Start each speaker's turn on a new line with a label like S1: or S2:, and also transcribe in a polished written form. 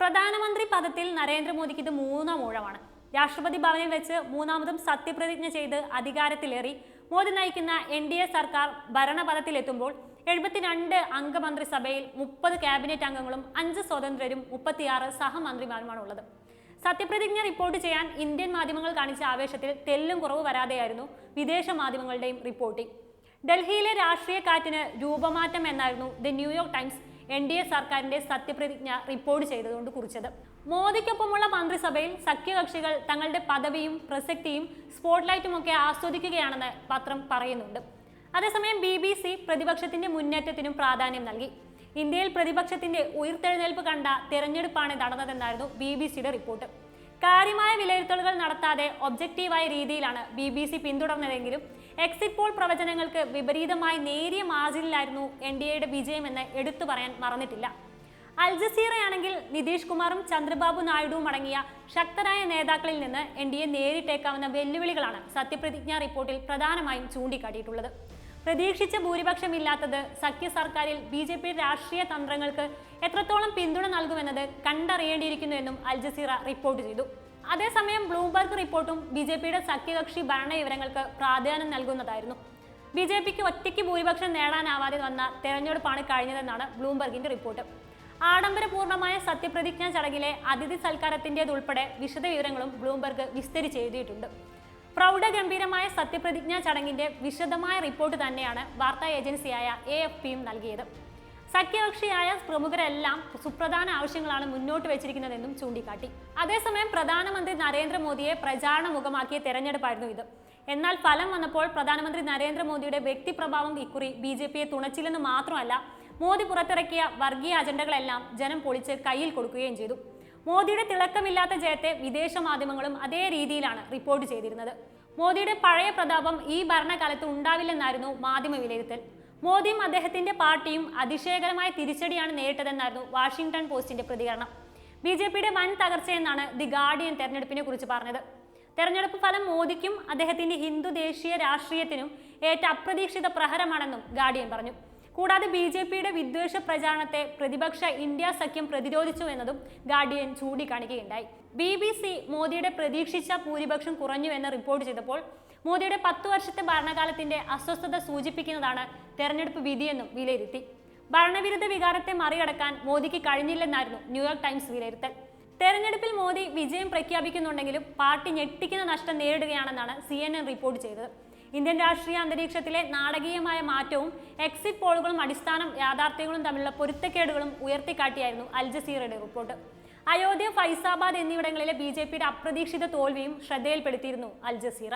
S1: പ്രധാനമന്ത്രി പദത്തിൽ നരേന്ദ്രമോദിക്ക് ഇത് മൂന്നാം ഊഴമാണ്. രാഷ്ട്രപതി ഭവനിൽ വെച്ച് മൂന്നാമതും സത്യപ്രതിജ്ഞ ചെയ്ത് അധികാരത്തിലേറി മോദി നയിക്കുന്ന NDA സർക്കാർ ഭരണപദത്തിലെത്തുമ്പോൾ 72 അംഗ മന്ത്രിസഭയിൽ 30 ക്യാബിനറ്റ് അംഗങ്ങളും 5 സ്വതന്ത്രരും 36 സഹമന്ത്രിമാരുമാണ് ഉള്ളത്. സത്യപ്രതിജ്ഞ റിപ്പോർട്ട് ചെയ്യാൻ ഇന്ത്യൻ മാധ്യമങ്ങൾ കാണിച്ച ആവേശത്തിൽ തെല്ലും കുറവ് വരാതെയായിരുന്നു വിദേശ മാധ്യമങ്ങളുടെയും റിപ്പോർട്ടിംഗ്. ഡൽഹിയിലെ രാഷ്ട്രീയ കാറ്റിന് രൂപമാറ്റം എന്നായിരുന്നു ദി ന്യൂയോർക്ക് ടൈംസ് NDA സർക്കാരിന്റെ സത്യപ്രതിജ്ഞ റിപ്പോർട്ട് ചെയ്തുകൊണ്ട് കുറിച്ചത്. മോദിക്കൊപ്പമുള്ള മന്ത്രിസഭയിൽ സഖ്യകക്ഷികൾ തങ്ങളുടെ പദവിയും പ്രസക്തിയും സ്പോട്ട്ലൈറ്റും ഒക്കെ ആസ്വദിക്കുകയാണെന്ന് പത്രം പറയുന്നുണ്ട്. അതേസമയം BBC പ്രതിപക്ഷത്തിന്റെ മുന്നേറ്റത്തിനും പ്രാധാന്യം നൽകി. ഇന്ത്യയിൽ പ്രതിപക്ഷത്തിന്റെ ഉയർത്തെഴുന്നേൽപ്പ് കണ്ട തെരഞ്ഞെടുപ്പാണ് നടന്നതെന്നായിരുന്നു BBCയുടെ റിപ്പോർട്ട്. കാര്യമായ വിലയിരുത്തലുകൾ നടത്താതെ ഒബ്ജക്റ്റീവായ രീതിയിലാണ് BBC പിന്തുടർന്നതെങ്കിലും എക്സിറ്റ് പോൾ പ്രവചനങ്ങൾക്ക് വിപരീതമായി നേരിയ മാർജിനിലായിരുന്നു NDAയുടെ വിജയമെന്ന് എടുത്തു പറയാൻ മറന്നിട്ടില്ല. അൽ ജസീറയാണെങ്കിൽ നിതീഷ് കുമാറും ചന്ദ്രബാബു നായിഡുവും അടങ്ങിയ ശക്തരായ നേതാക്കളിൽ നിന്ന് NDA നേരിട്ടേക്കാവുന്ന വെല്ലുവിളികളാണ് സത്യപ്രതിജ്ഞാ റിപ്പോർട്ടിൽ പ്രധാനമായും ചൂണ്ടിക്കാട്ടിയിട്ടുള്ളത്. പ്രതീക്ഷിച്ച ഭൂരിപക്ഷമില്ലാത്തത് സഖ്യ സർക്കാരിൽ BJP രാഷ്ട്രീയ തന്ത്രങ്ങൾക്ക് എത്രത്തോളം പിന്തുണ നൽകുമെന്നത് കണ്ടറിയേണ്ടിയിരിക്കുന്നു എന്നും അൽ ജസീറ റിപ്പോർട്ട് ചെയ്തു. അതേസമയം ബ്ലൂംബർഗ് റിപ്പോർട്ടും BJPയുടെ സഖ്യകക്ഷി ഭരണ വിവരങ്ങൾക്ക് പ്രാധാന്യം നൽകുന്നതായിരുന്നു. BJPക്ക് ഒറ്റയ്ക്ക് ഭൂരിപക്ഷം നേടാനാവാതെ വന്ന തെരഞ്ഞെടുപ്പാണ് കഴിഞ്ഞതെന്നാണ് ബ്ലൂംബർഗിന്റെ റിപ്പോർട്ട്. ആഡംബരപൂർണമായ സത്യപ്രതിജ്ഞാ ചടങ്ങിലെ അതിഥി സൽക്കാരത്തിൻ്റെതുൾപ്പെടെ വിശദവിവരങ്ങളും ബ്ലൂംബർഗ് വിസ്തരിച്ചെഴുതിയിട്ടുണ്ട്. പ്രൗഢഗംഭീരമായ സത്യപ്രതിജ്ഞാ ചടങ്ങിന്റെ വിശദമായ റിപ്പോർട്ട് തന്നെയാണ് വാർത്താ ഏജൻസിയായ AFPയും നൽകിയത്. സഖ്യകക്ഷിയായ പ്രമുഖരെല്ലാം സുപ്രധാന ആവശ്യങ്ങളാണ് മുന്നോട്ട് വെച്ചിരിക്കുന്നതെന്നും ചൂണ്ടിക്കാട്ടി. അതേസമയം പ്രധാനമന്ത്രി നരേന്ദ്രമോദിയെ പ്രചാരണ മുഖമാക്കിയ തെരഞ്ഞെടുപ്പായിരുന്നു ഇത്. എന്നാൽ ഫലം വന്നപ്പോൾ പ്രധാനമന്ത്രി നരേന്ദ്രമോദിയുടെ വ്യക്തിപ്രഭാവം ഇക്കുറി BJPയെ തുണച്ചില്ലെന്ന് മാത്രമല്ല, മോദി പുറത്തിറക്കിയ വർഗീയ അജണ്ടകളെല്ലാം ജനം പൊളിച്ച് കയ്യിൽ കൊടുക്കുകയും ചെയ്തു. മോദിയുടെ തിളക്കമില്ലാത്ത ജയത്തെ വിദേശ മാധ്യമങ്ങളും അതേ രീതിയിലാണ് റിപ്പോർട്ട് ചെയ്തിരുന്നത്. മോദിയുടെ പഴയ പ്രതാപം ഈ ഭരണകാലത്ത് ഉണ്ടാവില്ലെന്നായിരുന്നു മാധ്യമ വിലയിരുത്തൽ. മോദിയും അദ്ദേഹത്തിന്റെ പാർട്ടിയും അതിശയകരമായ തിരിച്ചടിയാണ് നേരിട്ടതെന്നായിരുന്നു വാഷിംഗ്ടൺ പോസ്റ്റിന്റെ പ്രതികരണം. BJPയുടെ വൻ തകർച്ചയെന്നാണ് ദി ഗാർഡിയൻ തെരഞ്ഞെടുപ്പിനെ കുറിച്ച് പറഞ്ഞത്. തെരഞ്ഞെടുപ്പ് ഫലം മോദിക്കും അദ്ദേഹത്തിന്റെ ഹിന്ദു ദേശീയ രാഷ്ട്രീയത്തിനും ഏറ്റ അപ്രതീക്ഷിത പ്രഹരമാണെന്നും ഗാർഡിയൻ പറഞ്ഞു. കൂടാതെ BJPയുടെ വിദ്വേഷ പ്രചാരണത്തെ പ്രതിപക്ഷ ഇന്ത്യ സഖ്യം പ്രതിരോധിച്ചു എന്നതും ഗാർഡിയൻ ചൂണ്ടിക്കാണിക്കുകയുണ്ടായി. BBC മോദിയുടെ പ്രതീക്ഷിച്ച ഭൂരിപക്ഷം കുറഞ്ഞു എന്ന് റിപ്പോർട്ട് ചെയ്തപ്പോൾ മോദിയുടെ 10 വർഷത്തെ ഭരണകാലത്തിന്റെ അസ്വസ്ഥത സൂചിപ്പിക്കുന്നതാണ് തെരഞ്ഞെടുപ്പ് വിധിയെന്നും വിലയിരുത്തി. ഭരണവിരുദ്ധ വികാരത്തെ മറികടക്കാൻ മോദിക്ക് കഴിഞ്ഞില്ലെന്നായിരുന്നു ന്യൂയോർക്ക് ടൈംസ് വിലയിരുത്തൽ. തെരഞ്ഞെടുപ്പിൽ മോദി വിജയം പ്രഖ്യാപിക്കുന്നുണ്ടെങ്കിലും പാർട്ടി ഞെട്ടിക്കുന്ന നഷ്ടം നേരിടുകയാണെന്നാണ് CNN റിപ്പോർട്ട് ചെയ്തത്. ഇന്ത്യൻ രാഷ്ട്രീയ അന്തരീക്ഷത്തിലെ നാടകീയമായ മാറ്റവും എക്സിറ്റ് പോളുകളും അടിസ്ഥാന യാഥാർത്ഥ്യങ്ങളും തമ്മിലുള്ള പൊരുത്തക്കേടുകളും ഉയർത്തിക്കാട്ടിയായിരുന്നു അൽ ജസീറയുടെ റിപ്പോർട്ട്. അയോധ്യ, ഫൈസാബാദ് എന്നിവിടങ്ങളിലെ BJPയുടെ അപ്രതീക്ഷിത തോൽവിയും ശ്രദ്ധയിൽപ്പെടുത്തിയിരുന്നു അൽ ജസീറ.